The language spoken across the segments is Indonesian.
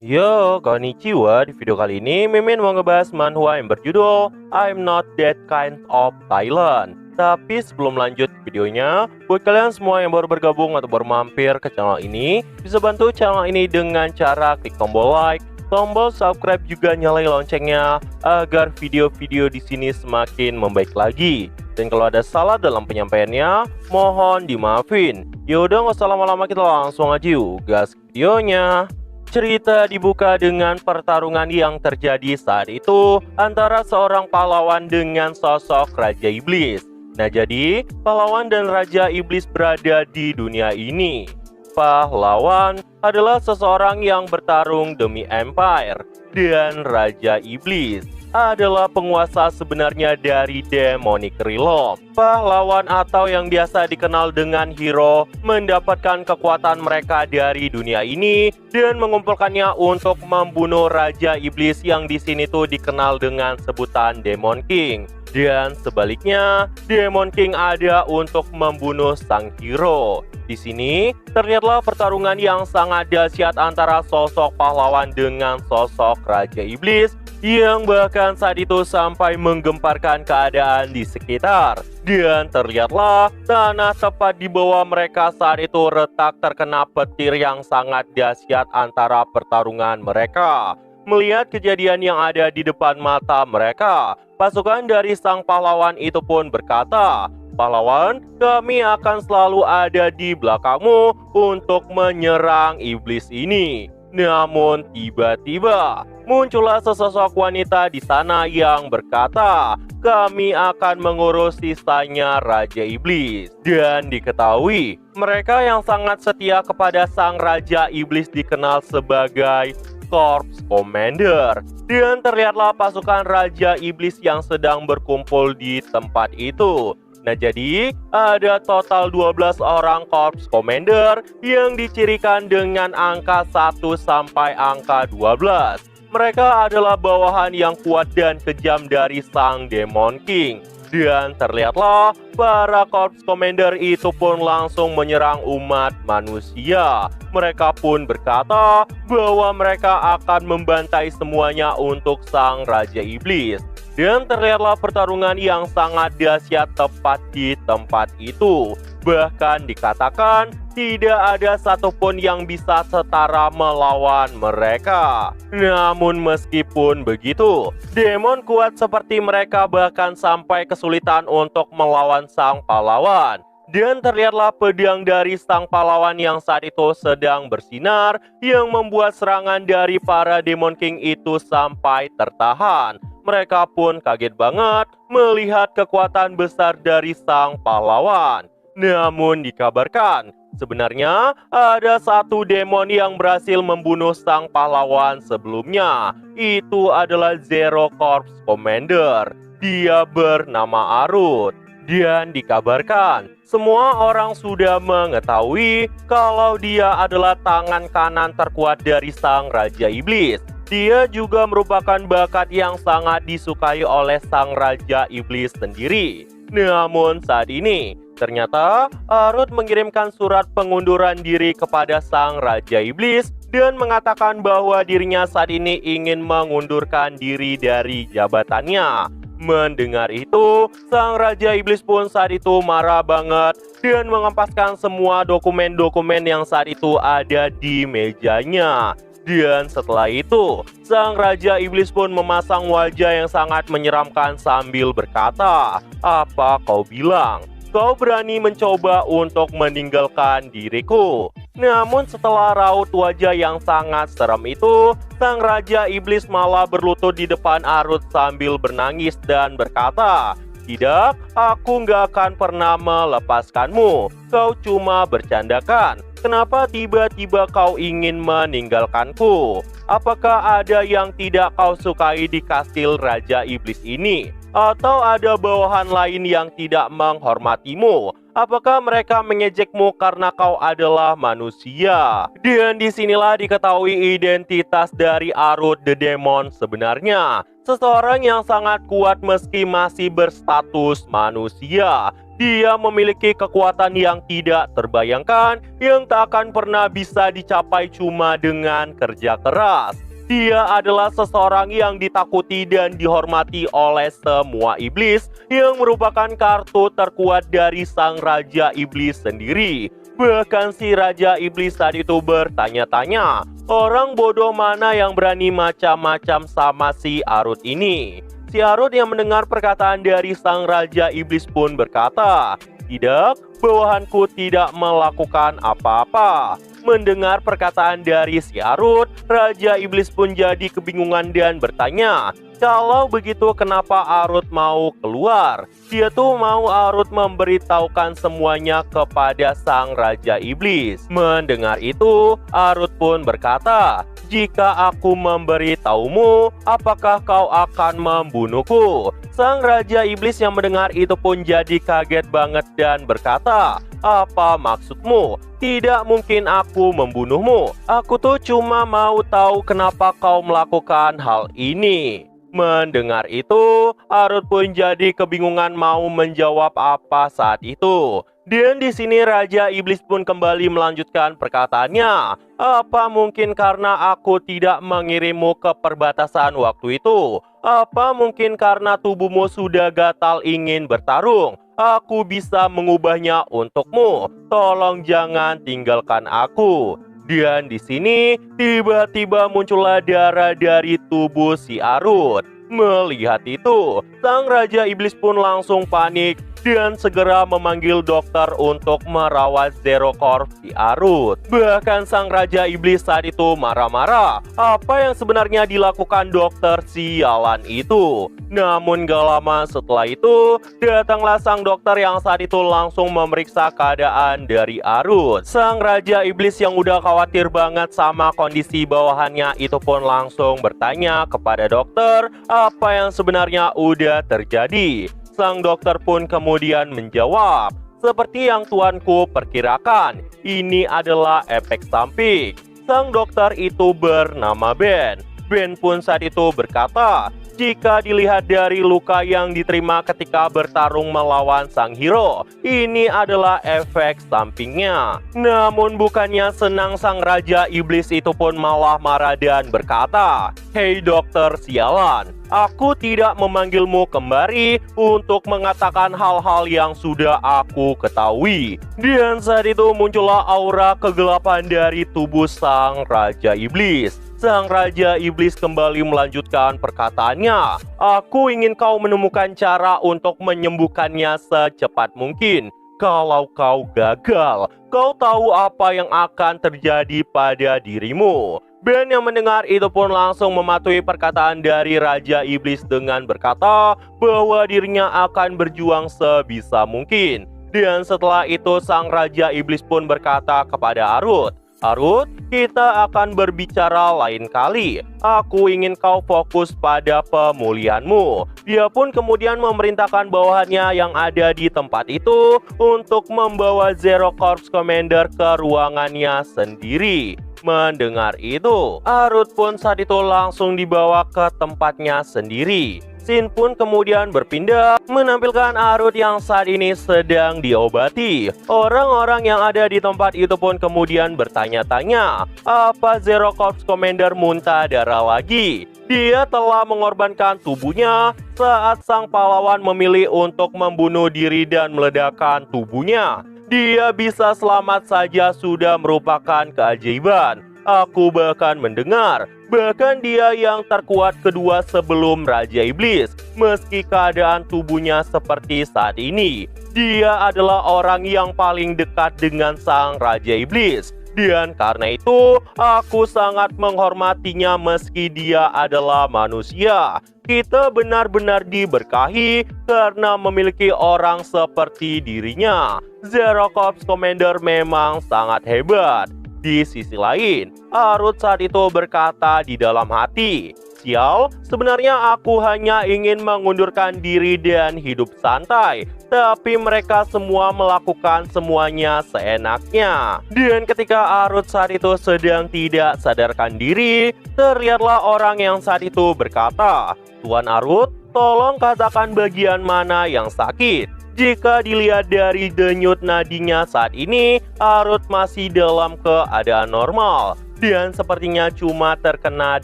Yo, konnichiwa. Di video kali ini, Mimin mau ngebahas manhwa yang berjudul I'm Not That Kind of Thailand. Tapi sebelum lanjut videonya, buat kalian semua yang baru bergabung atau baru mampir ke channel ini, bisa bantu channel ini dengan cara klik tombol like, tombol subscribe, juga nyalain loncengnya agar video-video di sini semakin membaik lagi. Dan kalau ada salah dalam penyampaiannya, mohon dimaafin. Yaudah, nggak usah lama-lama, kita langsung aja yuk gas videonya. Cerita dibuka dengan pertarungan yang terjadi saat itu antara seorang pahlawan dengan sosok Raja Iblis. Nah, jadi pahlawan dan Raja Iblis berada di dunia ini. Pahlawan adalah seseorang yang bertarung demi empire, dan Raja Iblis adalah penguasa sebenarnya dari Demonic Realm. Pahlawan atau yang biasa dikenal dengan hero mendapatkan kekuatan mereka dari dunia ini dan mengumpulkannya untuk membunuh Raja Iblis yang di sini tuh dikenal dengan sebutan Demon King. Dan sebaliknya, Demon King ada untuk membunuh sang hero. Di sini terlihatlah pertarungan yang sangat dahsyat antara sosok pahlawan dengan sosok Raja Iblis yang bahkan saat itu sampai menggemparkan keadaan di sekitar. Dan terlihatlah tanah tepat di bawah mereka saat itu retak terkena petir yang sangat dahsyat antara pertarungan mereka. Melihat kejadian yang ada di depan mata mereka, pasukan dari sang pahlawan itu pun berkata, "Pahlawan, kami akan selalu ada di belakangmu untuk menyerang iblis ini." Namun tiba-tiba muncullah sesosok wanita di sana yang berkata, "Kami akan mengurus sisanya Raja Iblis." Dan diketahui, mereka yang sangat setia kepada sang Raja Iblis dikenal sebagai Corps Commander. Dan terlihatlah pasukan Raja Iblis yang sedang berkumpul di tempat itu. Nah, jadi ada total 12 orang Corps Commander yang dicirikan dengan angka 1 sampai angka 12. Mereka adalah bawahan yang kuat dan kejam dari sang Demon King. Dan terlihatlah para Corps Commander itu pun langsung menyerang umat manusia. Mereka pun berkata bahwa mereka akan membantai semuanya untuk sang Raja Iblis. Dan terlihatlah pertarungan yang sangat dahsyat tepat di tempat itu. Bahkan dikatakan tidak ada satupun yang bisa setara melawan mereka. Namun meskipun begitu, demon kuat seperti mereka bahkan sampai kesulitan untuk melawan sang pahlawan. Dan terlihatlah pedang dari sang pahlawan yang saat itu sedang bersinar, yang membuat serangan dari para Demon King itu sampai tertahan. Mereka pun kaget banget melihat kekuatan besar dari sang pahlawan. Namun dikabarkan, sebenarnya ada satu demon yang berhasil membunuh sang pahlawan sebelumnya. Itu adalah Zero Corps Commander. Dia bernama Arut. Dan dikabarkan, semua orang sudah mengetahui kalau dia adalah tangan kanan terkuat dari sang Raja Iblis. Dia juga merupakan bakat yang sangat disukai oleh sang Raja Iblis sendiri. Namun saat ini, ternyata Arut mengirimkan surat pengunduran diri kepada sang Raja Iblis dan mengatakan bahwa dirinya saat ini ingin mengundurkan diri dari jabatannya. Mendengar itu, sang Raja Iblis pun saat itu marah banget dan mengempaskan semua dokumen-dokumen yang saat itu ada di mejanya. Dan setelah itu, sang Raja Iblis pun memasang wajah yang sangat menyeramkan sambil berkata, "Apa kau bilang? Kau berani mencoba untuk meninggalkan diriku?" Namun setelah raut wajah yang sangat serem itu, sang Raja Iblis malah berlutut di depan Arut sambil menangis dan berkata, "Tidak, aku nggak akan pernah melepaskanmu. Kau cuma bercandakan. Kenapa tiba-tiba kau ingin meninggalkanku? Apakah ada yang tidak kau sukai di kastil Raja Iblis ini? Atau ada bawahan lain yang tidak menghormatimu? Apakah mereka mengejekmu karena kau adalah manusia?" Dan disinilah diketahui identitas dari Arut the Demon sebenarnya. Seseorang yang sangat kuat meski masih berstatus manusia. Dia memiliki kekuatan yang tidak terbayangkan, yang tak akan pernah bisa dicapai cuma dengan kerja keras. Dia adalah seseorang yang ditakuti dan dihormati oleh semua iblis, yang merupakan kartu terkuat dari sang Raja Iblis sendiri. Bahkan si Raja Iblis saat itu bertanya-tanya, orang bodoh mana yang berani macam-macam sama si Arut ini? Si Arut yang mendengar perkataan dari sang Raja Iblis pun berkata, "Tidak, bawahanku tidak melakukan apa-apa." Mendengar perkataan dari si Arut, Raja Iblis pun jadi kebingungan dan bertanya, kalau begitu kenapa Arut mau keluar? Dia tuh mau Arut memberitahukan semuanya kepada sang Raja Iblis. Mendengar itu, Arut pun berkata, "Jika aku memberitahumu, apakah kau akan membunuhku?" Sang Raja Iblis yang mendengar itu pun jadi kaget banget dan berkata, "Apa maksudmu? Tidak mungkin aku membunuhmu. Aku tuh cuma mau tahu kenapa kau melakukan hal ini." Mendengar itu, Arut pun jadi kebingungan mau menjawab apa saat itu. Dan di sini Raja Iblis pun kembali melanjutkan perkataannya. "Apa mungkin karena aku tidak mengirimmu ke perbatasan waktu itu? Apa mungkin karena tubuhmu sudah gatal ingin bertarung? Aku bisa mengubahnya untukmu. Tolong jangan tinggalkan aku." Dan di sini tiba-tiba muncullah darah dari tubuh si Arut. Melihat itu, sang Raja Iblis pun langsung panik dan segera memanggil dokter untuk merawat Zero Corp si Arut. Bahkan sang Raja Iblis saat itu marah-marah. Apa yang sebenarnya dilakukan dokter sialan itu? Namun gak lama setelah itu, datanglah sang dokter yang saat itu langsung memeriksa keadaan dari Arut. Sang Raja Iblis yang udah khawatir banget sama kondisi bawahannya itu pun langsung bertanya kepada dokter apa yang sebenarnya udah terjadi. Sang dokter pun kemudian menjawab, "Seperti yang tuanku perkirakan, ini adalah efek samping." Sang dokter itu bernama Ben. Ben pun saat itu berkata, "Jika dilihat dari luka yang diterima ketika bertarung melawan sang hero, ini adalah efek sampingnya." Namun bukannya senang, sang Raja Iblis itu pun malah marah dan berkata, "Hei dokter sialan, aku tidak memanggilmu kembali untuk mengatakan hal-hal yang sudah aku ketahui." Dan saat itu muncullah aura kegelapan dari tubuh sang Raja Iblis. Sang Raja Iblis kembali melanjutkan perkataannya, "Aku ingin kau menemukan cara untuk menyembuhkannya secepat mungkin. Kalau kau gagal, kau tahu apa yang akan terjadi pada dirimu." Ben yang mendengar itu pun langsung mematuhi perkataan dari Raja Iblis dengan berkata bahwa dirinya akan berjuang sebisa mungkin. Dan setelah itu sang Raja Iblis pun berkata kepada Arut, "Arut, kita akan berbicara lain kali. Aku ingin kau fokus pada pemulihanmu." Dia pun kemudian memerintahkan bawahannya yang ada di tempat itu untuk membawa Zero Corps Commander ke ruangannya sendiri. Mendengar itu, Arut pun saat itu langsung dibawa ke tempatnya sendiri. Scene pun kemudian berpindah menampilkan Arut yang saat ini sedang diobati. Orang-orang yang ada di tempat itu pun kemudian bertanya-tanya, apa Zero Corps Commander muntah darah lagi? Dia telah mengorbankan tubuhnya saat sang pahlawan memilih untuk membunuh diri dan meledakkan tubuhnya. Dia bisa selamat saja sudah merupakan keajaiban. Aku bahkan mendengar, bahkan dia yang terkuat kedua sebelum Raja Iblis. Meski keadaan tubuhnya seperti saat ini, dia adalah orang yang paling dekat dengan sang Raja Iblis. Dan karena itu, aku sangat menghormatinya meski dia adalah manusia. Kita benar-benar diberkahi karena memiliki orang seperti dirinya. Zero Corps Commander memang sangat hebat. Di sisi lain, Arut saat itu berkata di dalam hati, "Sial, sebenarnya aku hanya ingin mengundurkan diri dan hidup santai. Tapi mereka semua melakukan semuanya seenaknya." Dan ketika Arut saat itu sedang tidak sadarkan diri, terlihatlah orang yang saat itu berkata, "Tuan Arut, tolong katakan bagian mana yang sakit." Jika dilihat dari denyut nadinya saat ini, Arut masih dalam keadaan normal dan sepertinya cuma terkena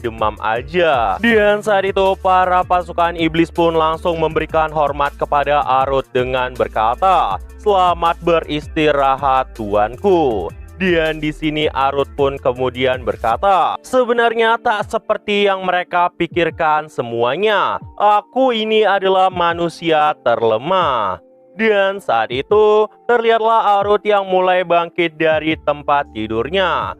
demam aja. Dan saat itu para pasukan iblis pun langsung memberikan hormat kepada Arut dengan berkata, "Selamat beristirahat tuanku." Dan di sini Arut pun kemudian berkata, "Sebenarnya tak seperti yang mereka pikirkan semuanya. Aku ini adalah manusia terlemah." Dan saat itu terlihatlah Arut yang mulai bangkit dari tempat tidurnya.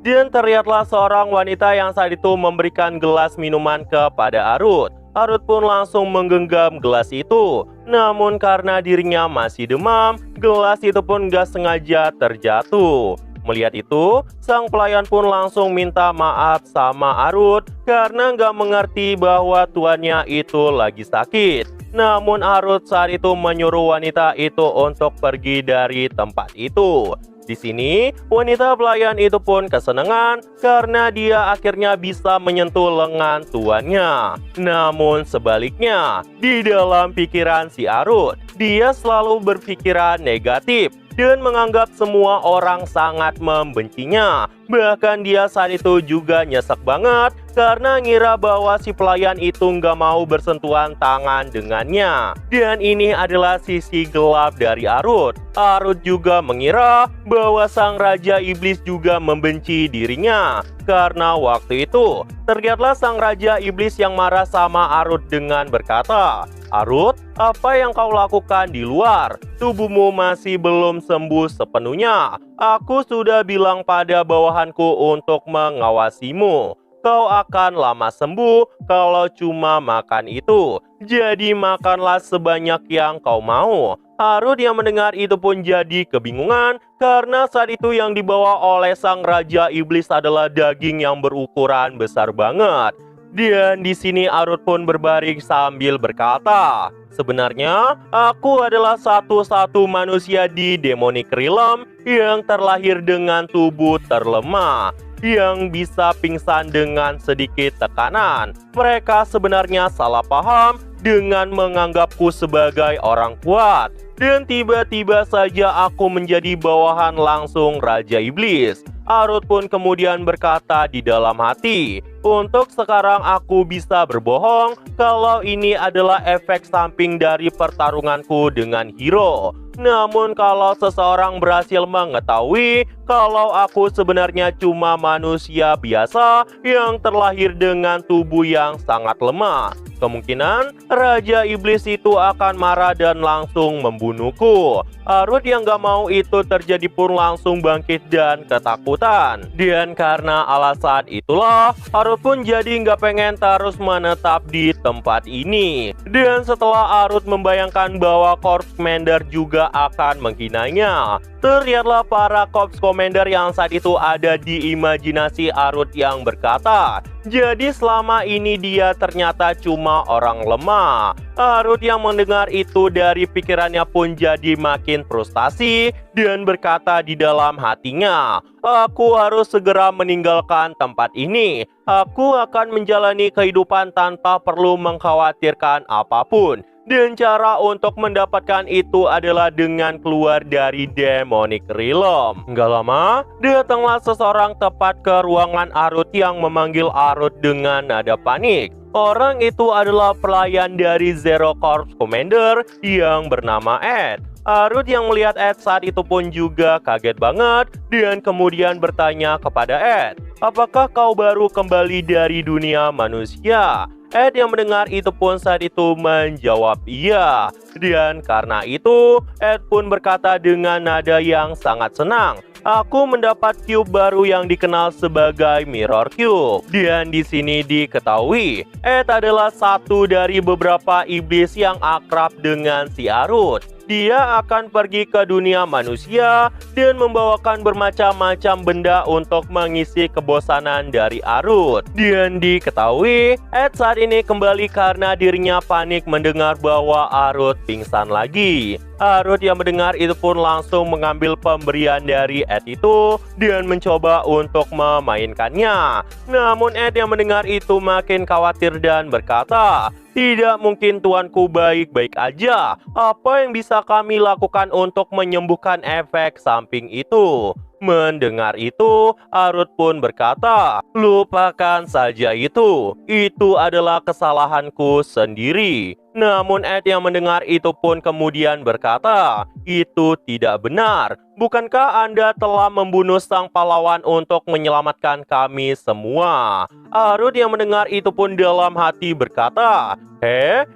Dan terlihatlah seorang wanita yang saat itu memberikan gelas minuman kepada Arut. Arut pun langsung menggenggam gelas itu. Namun karena dirinya masih demam, gelas itu pun gak sengaja terjatuh. Melihat itu, sang pelayan pun langsung minta maaf sama Arut karena gak mengerti bahwa tuannya itu lagi sakit. Namun Arut saat itu menyuruh wanita itu untuk pergi dari tempat itu. Di sini, wanita pelayan itu pun kesenangan karena dia akhirnya bisa menyentuh lengan tuannya. Namun sebaliknya, di dalam pikiran si Arut, dia selalu berpikiran negatif dan menganggap semua orang sangat membencinya. Bahkan dia saat itu juga nyesek banget karena ngira bahwa si pelayan itu nggak mau bersentuhan tangan dengannya. Dan ini adalah sisi gelap dari Arut. Arut juga mengira bahwa sang Raja Iblis juga membenci dirinya. Karena waktu itu, terlihatlah sang Raja Iblis yang marah sama Arut dengan berkata, "Arut, apa yang kau lakukan di luar? Tubuhmu masih belum sembuh sepenuhnya. Aku sudah bilang pada bawahanku untuk mengawasimu. Kau akan lama sembuh kalau cuma makan itu. Jadi makanlah sebanyak yang kau mau." Arut yang mendengar itu pun jadi kebingungan karena saat itu yang dibawa oleh sang Raja Iblis adalah daging yang berukuran besar banget. Dan di sini Arut pun berbaring sambil berkata, "Sebenarnya aku adalah satu-satu manusia di Demonic Realm yang terlahir dengan tubuh terlemah, yang bisa pingsan dengan sedikit tekanan. Mereka sebenarnya salah paham dengan menganggapku sebagai orang kuat. Dan tiba-tiba saja aku menjadi bawahan langsung Raja Iblis." Arut pun kemudian berkata di dalam hati, "Untuk sekarang aku bisa berbohong kalau ini adalah efek samping dari pertarunganku dengan hero. Namun kalau seseorang berhasil mengetahui kalau aku sebenarnya cuma manusia biasa yang terlahir dengan tubuh yang sangat lemah, kemungkinan Raja Iblis itu akan marah dan langsung membunuhku." Arut yang gak mau itu terjadi pun langsung bangkit dan ketakutan. Dan karena alasan itulah, Arut pun jadi gak pengen terus menetap di tempat ini. Dan setelah Arut membayangkan bahwa Corps Commander juga akan menghinanya, terlihatlah para Corps Commander yang saat itu ada di imajinasi Arut yang berkata, "Jadi selama ini dia ternyata cuma orang lemah." Arut yang mendengar itu dari pikirannya pun jadi makin frustasi dan berkata di dalam hatinya, "Aku harus segera meninggalkan tempat ini. Aku akan menjalani kehidupan tanpa perlu mengkhawatirkan apapun. Dan cara untuk mendapatkan itu adalah dengan keluar dari Demonic Realm." Gak lama, datanglah seseorang tepat ke ruangan Arut yang memanggil Arut dengan nada panik. Orang itu adalah pelayan dari Zero Corps Commander yang bernama Ed. Arut yang melihat Ed saat itu pun juga kaget banget dan kemudian bertanya kepada Ed, "Apakah kau baru kembali dari dunia manusia?" Ed yang mendengar itu pun saat itu menjawab iya. Dan karena itu, Ed pun berkata dengan nada yang sangat senang, "Aku mendapat cube baru yang dikenal sebagai Mirror Cube." Dan di sini diketahui, Ed adalah satu dari beberapa iblis yang akrab dengan si Arut. Dia akan pergi ke dunia manusia dan membawakan bermacam-macam benda untuk mengisi kebosanan dari Arut. Dan diketahui, Ed saat ini kembali karena dirinya panik mendengar bahwa Arut pingsan lagi. Arut yang mendengar itu pun langsung mengambil pemberian dari Ed itu dan mencoba untuk memainkannya. Namun Ed yang mendengar itu makin khawatir dan berkata, Tidak mungkin tuanku baik-baik aja. Apa yang bisa kami lakukan untuk menyembuhkan efek samping itu? Mendengar itu, Arut pun berkata, lupakan saja itu. Itu adalah kesalahanku sendiri. Namun Ed yang mendengar itu pun kemudian berkata, itu tidak benar. Bukankah Anda telah membunuh sang pahlawan untuk menyelamatkan kami semua? Arut yang mendengar itu pun dalam hati berkata,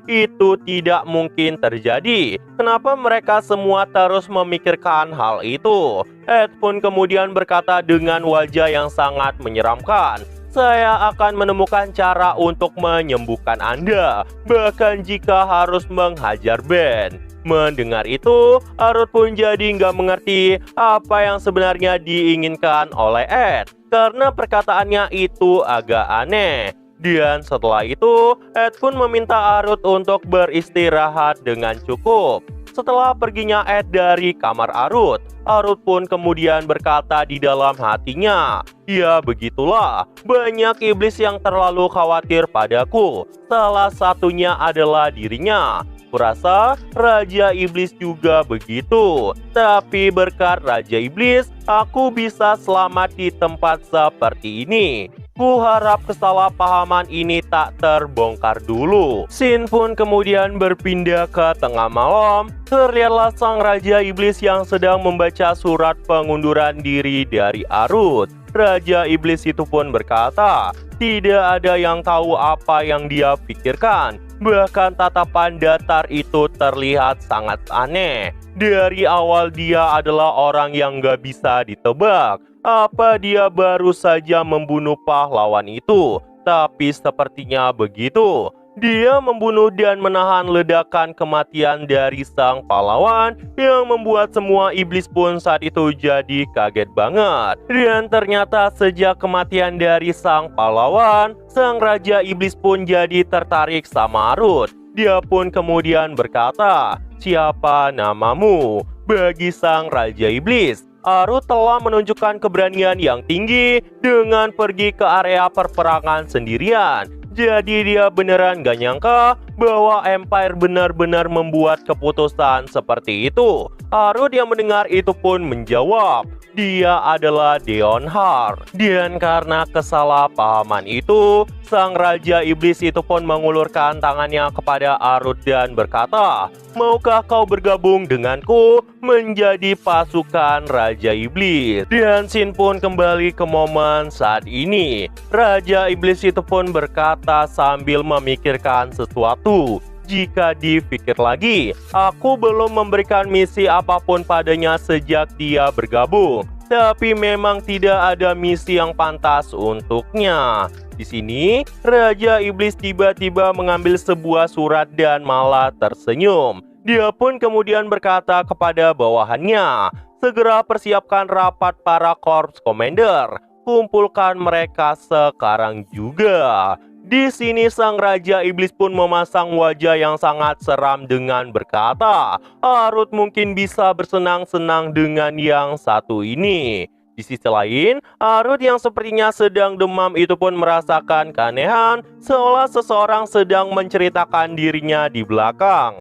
itu tidak mungkin terjadi. Kenapa mereka semua terus memikirkan hal itu? Ed pun kemudian berkata dengan wajah yang sangat menyeramkan, saya akan menemukan cara untuk menyembuhkan Anda, bahkan jika harus menghajar Ben. Mendengar itu, Arut pun jadi nggak mengerti apa yang sebenarnya diinginkan oleh Ed, karena perkataannya itu agak aneh. Dan setelah itu, Ed pun meminta Arut untuk beristirahat dengan cukup. Setelah perginya Ed dari kamar Arut, Arut pun kemudian berkata di dalam hatinya, ya begitulah, banyak iblis yang terlalu khawatir padaku. Salah satunya adalah dirinya. Kurasa Raja Iblis juga begitu. Tapi berkat Raja Iblis, aku bisa selamat di tempat seperti ini. Kuharap kesalahpahaman ini tak terbongkar dulu. Scene pun kemudian berpindah ke tengah malam. Terlihatlah sang Raja Iblis yang sedang membaca surat pengunduran diri dari Arut. Raja Iblis itu pun berkata, tidak ada yang tahu apa yang dia pikirkan. Bahkan tatapan datar itu terlihat sangat aneh. Dari awal dia adalah orang yang gak bisa ditebak. Apa dia baru saja membunuh pahlawan itu? Tapi sepertinya begitu. Dia membunuh dan menahan ledakan kematian dari sang pahlawan yang membuat semua iblis pun saat itu jadi kaget banget. Dan ternyata sejak kematian dari sang pahlawan, sang Raja Iblis pun jadi tertarik sama Arut. Dia pun kemudian berkata, siapa namamu? Bagi sang Raja Iblis, Arut telah menunjukkan keberanian yang tinggi dengan pergi ke area perperangan sendirian. Jadi dia beneran gak nyangka bahwa Empire benar-benar membuat keputusan seperti itu. Arut yang mendengar itu pun menjawab, dia adalah Deonhard. Dan karena kesalahpahaman itu, sang Raja Iblis itu pun mengulurkan tangannya kepada Arut dan berkata, maukah kau bergabung denganku menjadi pasukan Raja Iblis? Dan scene pun kembali ke momen saat ini. Raja Iblis itu pun berkata sambil memikirkan sesuatu. Jika dipikir lagi, aku belum memberikan misi apapun padanya sejak dia bergabung. Tapi memang tidak ada misi yang pantas untuknya. Di sini, Raja Iblis tiba-tiba mengambil sebuah surat dan malah tersenyum. Dia pun kemudian berkata kepada bawahannya, segera persiapkan rapat para Corps Commander. Kumpulkan mereka sekarang juga. Di sini sang Raja Iblis pun memasang wajah yang sangat seram dengan berkata, Arut mungkin bisa bersenang-senang dengan yang satu ini. Di sisi lain, Arut yang sepertinya sedang demam itu pun merasakan keanehan, seolah seseorang sedang menceritakan dirinya di belakang.